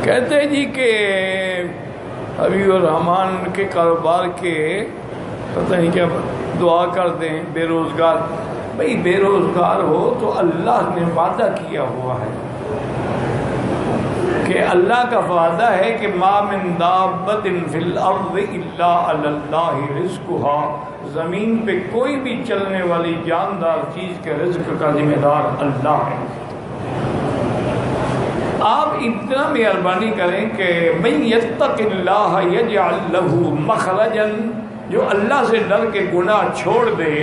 کہتے ہیں جی کہ حبیب الرحمان کے کاروبار کے پتہ نہیں کیا دعا کر دیں بے روزگار. بھئی بے روزگار ہو تو اللہ نے وعدہ کیا ہوا ہے کہ اللہ کا وعدہ ہے کہ ما من دابۃ فی الارض الا علی اللہ رزقها. زمین پہ کوئی بھی چلنے والی جاندار چیز کے رزق کا ذمہ دار اللہ ہے. آپ اتنا مہربانی کریں کہ من یتق اللہ یجعل لہ مخرجا. جو اللہ سے ڈر کے گناہ چھوڑ دے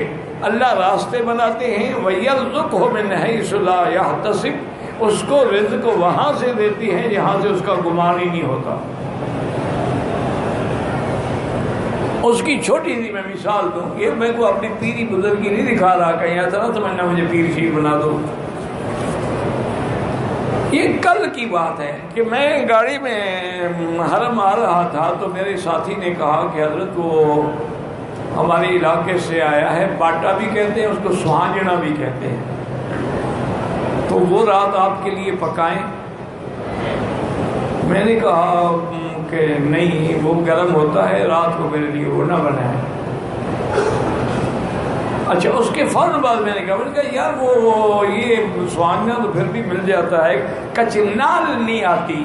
اللہ راستے بناتے ہیں. وَيَرْزُقْهُ مِنْ حَيْثُ لَا يَحْتَسِبُ. اس کو رزق وہاں سے دیتی ہیں جہاں سے اس کا گمان ہی نہیں ہوتا. اس کی چھوٹی سی میں مثال دوں. یہ میں کو اپنی پیری بزرگی نہیں دکھا رہا کہیں ایسا نہ سمجھنا مجھے پیر شیر بنا دو. یہ کل کی بات ہے کہ میں گاڑی میں حرم آ رہا تھا تو میرے ساتھی نے کہا کہ حضرت وہ ہمارے علاقے سے آیا ہے, باٹا بھی کہتے ہیں اس کو, سہانجنا بھی کہتے ہیں, تو وہ رات آپ کے لیے پکائیں. میں نے کہا کہ نہیں وہ گرم ہوتا ہے, رات کو میرے لیے وہ نہ بنائیں. اچھا اس کے فوراً بعد میں نے کہا یار وہ یہ سہانجنا تو پھر بھی مل جاتا ہے, کچنال نہیں آتی.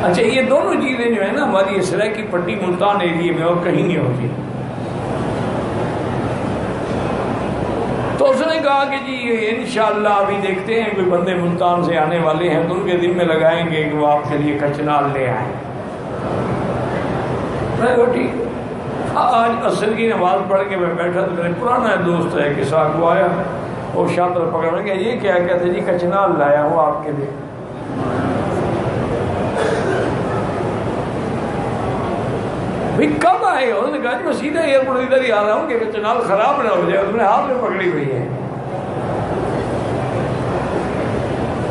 اچھا یہ دونوں چیزیں جو ہے نا ہماری اسرائیل کی پٹی ملتان ایریے میں اور کہیں نہیں ہوتی. تو اس نے کہا کہ جی انشاءاللہ ابھی دیکھتے ہیں کوئی بندے ملتان سے آنے والے ہیں تو ان کے دن میں لگائیں گے کہ وہ آپ کے لیے کچنال لے آئیں. میں کہا ٹھیک. آج عصر کی نماز پڑھ کے میں بیٹھا تو میرے پرانا دوست ہے کسا کو آیا, وہ شاطر پکڑ میں کہ یہ کیا کہتے جی کچنال لایا ہوں آپ کے لیے. بھئی کب آئے؟ انہوں نے کہا جی میں سیدھا ایئرپورٹ ادھر ہی آ رہا ہوں کہ کچنال خراب نہ ہو جائے, اس نے ہاتھ میں پکڑی ہوئی ہے.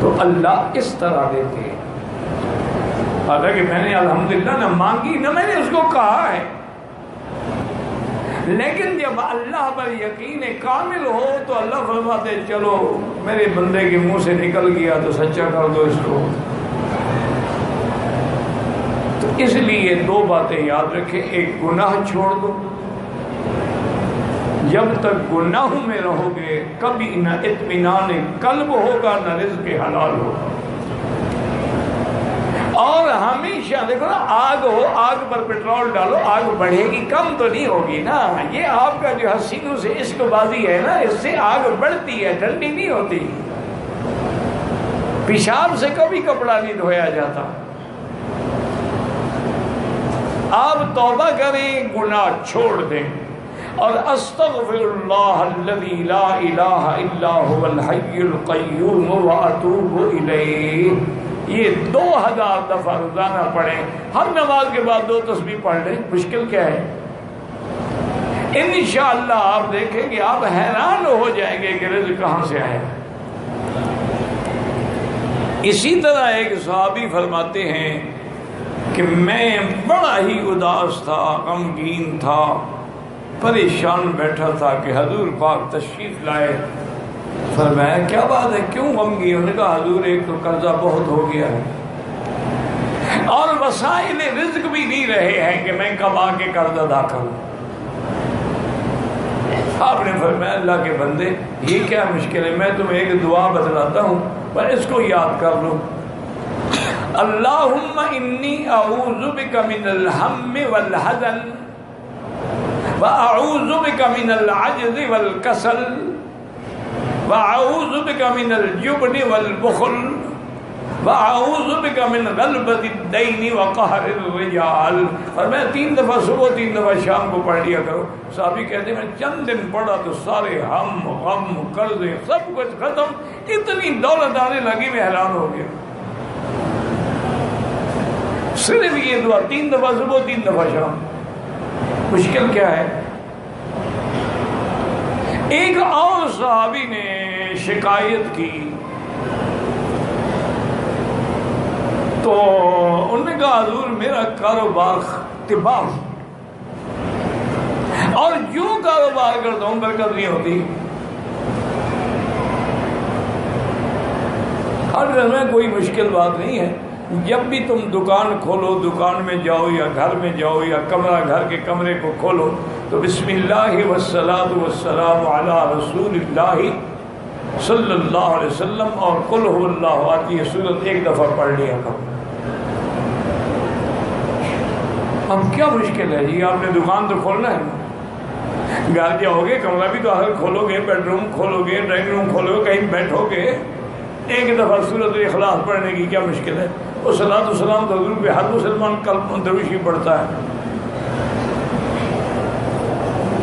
تو اللہ اس طرح دیتے ہیں. حالانکہ میں نے الحمدللہ نہ مانگی نہ میں نے اس کو کہا ہے, لیکن جب اللہ پر یقین کامل ہو تو اللہ فرماتے چلو میرے بندے کے منہ سے نکل گیا تو سچا کر دو اس کو. تو اس لیے دو باتیں یاد رکھیں. ایک گناہ چھوڑ دو, جب تک گناہوں میں رہو گے کبھی نہ اطمینان قلب ہوگا نہ رزق حلال ہوگا. اور ہمیشہ دیکھو نا, آگ ہو آگ پر پیٹرول ڈالو آگ بڑھے گی, کم تو نہیں ہوگی نا. یہ آپ کا جو حسینوں سے عشق بازی ہے نا اس سے آگ بڑھتی ہے, ٹھنڈی نہیں ہوتی. پیشاب سے کبھی کپڑا نہیں دھویا جاتا. آپ توبہ کریں, گناہ چھوڑ دیں, اور استغفر اللہ الذی لا الہ الا هو الحی القیوم واتوب الیہ. یہ 2000 دفعہ روزانہ پڑھیں. ہر نماز کے بعد 2 تسبیح پڑھ لیں, مشکل کیا ہے. انشاءاللہ آپ دیکھیں کہ آپ حیران ہو جائیں گے کہ رزق کہاں سے آیا. اسی طرح ایک صحابی فرماتے ہیں کہ میں بڑا ہی اداس تھا, غمگین تھا, پریشان بیٹھا تھا کہ حضور پاک تشریف لائے. فرمایا کیا بات ہے, کیوں غمگین؟ انہوں نے کہا حضور ایک تو قرضہ بہت ہو گیا ہے اور وسائل رزق بھی نہیں رہے ہیں کہ میں کب آ کے قرض ادا کروں. آپ نے فرمایا اللہ کے بندے یہ کیا مشکل ہے, میں تمہیں ایک دعا بتلاتا ہوں پر اس کو یاد کر لو. اللہم انی اعوذ بک من الہم والحزن واعوذ بک من العجز والکسل وَأَعُوذُ بِكَ مِنَ الْجُبْنِ وَالْبُخْلِ وَأَعُوذُ بِكَ مِنْ غَلْبَةِ الدَّيْنِ وَقَهْرِ الرِّجَالِ. اور میں 3 دفعہ صبح 3 دفعہ شام کو پڑھ لیا کرو. صحابی کہتے ہیں میں چند دن پڑھا تو سارے ہم غم قرضے سب کچھ ختم, اتنی دولت آنے لگی میں حیران ہو گیا. صرف یہ دعا 3 دفعہ صبح 3 دفعہ شام. مشکل کیا ہے. ایک اور صحابی نے شکایت کی تو انہوں نے کہا حضور میرا کاروبار تباہ اور جو کاروبار کرتا ہوں برکت نہیں ہوتی. ہر میں کوئی مشکل بات نہیں ہے. جب بھی تم دکان کھولو، دکان میں جاؤ یا گھر میں جاؤ یا کمرہ، گھر کے کمرے کو کھولو تو بسم اللہ والصلاۃ والسلام علی رسول اللہ صلی اللہ علیہ وسلم اور قل هو اللہ احد کی سورت ایک دفعہ پڑھ لیا کرو. اب کیا مشکل ہے جی؟ آپ نے دکان تو کھولنا ہے نا، گھر جاؤ گے، کمرہ بھی تو آخر کھولو گے، بیڈ روم کھولو گے، ڈرائنگ روم کھولو گے، کہیں بیٹھو گے، ایک دفعہ سورۃ الاخلاص پڑھنے کی کیا مشکل ہے؟ اور صلاۃ والسلام تو حضور پہ ہر مسلمان کلمہ دروشی پڑھتا ہے.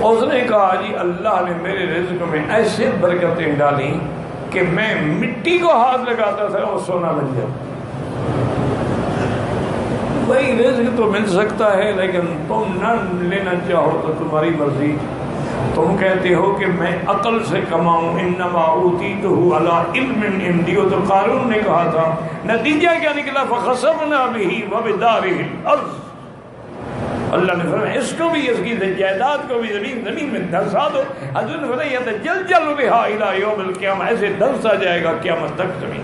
اس نے کہا جی اللہ نے میرے رزق میں ایسے برکتیں ڈالی کہ میں مٹی کو ہاتھ لگاتا تھا اور سونا بن جاتا. بھائی رزق تو مل سکتا ہے لیکن تم نہ لینا چاہو تو تمہاری مرضی. تم کہتے ہو کہ میں عقل سے کماؤں، انما اوتیتہ علی علم عندی، تو قارون نے کہا تھا، نتیجہ کیا نکلا؟ فخسفنا بہ وبدارہ الارض. اللہ نے فرمایا اس کو بھی، اس کی جائیداد کو بھی زمین میں دھنسا دو. حضور نے فرمایا یتجلجل بہا الی یوم القیامہ، ایسے دھنسا جائے گا قیامت تک زمین.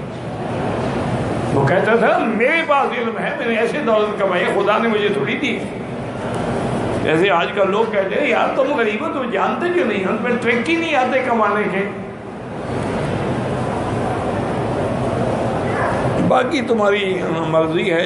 وہ کہتا تھا میرے پاس علم ہے، میں نے ایسے دولت کمائی، خدا نے مجھے تھوڑی دی. جیسے آج کل لوگ کہتے ہیں یار تم غریب ہو، تم جانتے کیوں نہیں، ان پہ ٹرک ہی نہیں آتے کمانے کے. باقی تمہاری مرضی ہے.